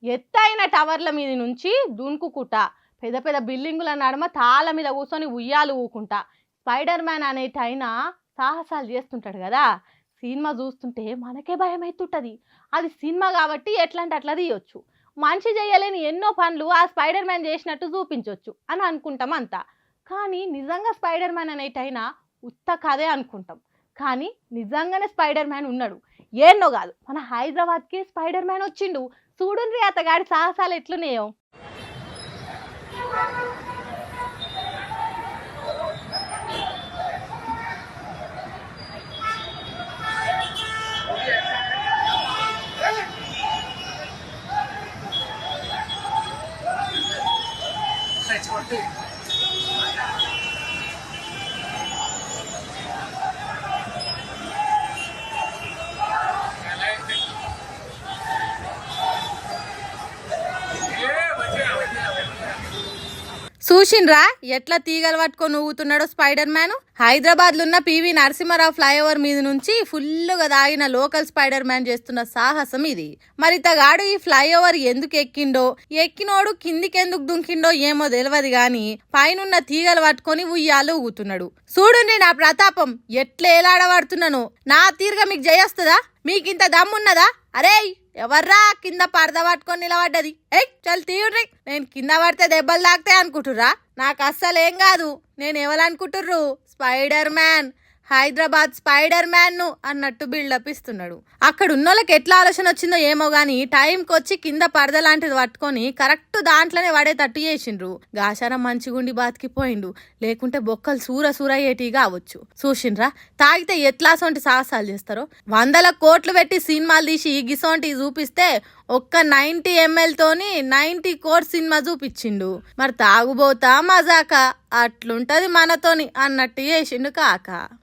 ఎత్తైన టవర్ల మీద నుంచి దునుకుకుంటా పెద్ద పెద్ద బిల్డింగుల నడుమ తాళ్ళ మీద కూర్చొని ఉయ్యాలు ఊకుంటా స్పైడర్ మ్యాన్ అనేటైనా సాహసాలు చేస్తుంటాడు కదా. సినిమా చూస్తుంటే మనకే భయం అవుతుంటుంది. అది సినిమా కాబట్టి ఎట్లంటే అట్లా తీయొచ్చు. మనిషి చేయలేని ఎన్నో పనులు ఆ స్పైడర్ మ్యాన్ చేసినట్టు చూపించవచ్చు అని అనుకుంటాం అంతా. కానీ నిజంగా స్పైడర్ మ్యాన్ అనేటైనా ఉత్త కథే అనుకుంటాం. కానీ నిజంగానే స్పైడర్ మ్యాన్ ఉన్నాడు. ఏన్నో కాదు, మన హైదరాబాద్కి స్పైడర్ మ్యాన్ వచ్చిండు. చూడుండ్రి అతగాడి సాహసాలు ఎట్లున్నాయో. చూసిండ్రా ఎట్లా తీగలు పట్టుకొని ఊగుతున్నాడో స్పైడర్ మ్యాన్. హైదరాబాద్లో ఉన్న పివి నరసింహారావు ఫ్లైఓవర్ మీద నుంచి ఫుల్గా దాగిన లోకల్ స్పైడర్ మ్యాన్ చేస్తున్న సాహసం ఇది. మరి ఇతగాడు ఈ ఫ్లైఓవర్ ఎందుకు ఎక్కిండో, ఎక్కినోడు కిందికెందుకు దుంకిండో ఏమో తెలియదు గాని పైనున్న తీగలు పట్టుకొని ఉయ్యాలు ఊగుతున్నాడు. చూడండి నా ప్రతాపం ఎట్లా ఏలాడబడుతున్నాను. నా తీరుగా మీకు జయొస్తుందా? మీకింత దమ్మున్నదా? అరే ఎవర్రా కింద పరద పట్టుకొని నిలబడ్డది? చల్ తీయుర్రి. నేను కింద పడితే దెబ్బలు తాకుతాయి అనుకుంటుర్రా? నాకు అస్సలేం కాదు. నేను ఎవరనుకుంటుర్రు? Spider man, Hyderabad spider man ను అన్నట్టు బిల్డప్ ఇస్తున్నాడు. అక్కడ ఉన్నోళ్ళకి ఎట్లా ఆలోచన వచ్చిందో ఏమో గాని టైంకి వచ్చి కింద పరద లాంటిది పట్టుకొని కరెక్ట్ దాంట్లోనే పడేటట్టు చేసిండ్రు. గాశారం మంచిగుండి బాతికిపోయిండు, లేకుంటే బొక్కలు సూర ఏటి కావచ్చు. చూసిండ్రా తాగితే ఎట్లా సొంటి సాహసాలు చేస్తారో. 100 కోట్లు పెట్టి సినిమాలు తీసి గిసోంటి చూపిస్తే ఒక్క 90 ml తోని 90 కోట్ల సినిమా చూపించిండు. మరి తాగుబోతా మజాక అట్లుంటది మనతోని అన్నట్టు చేసిండు కాక.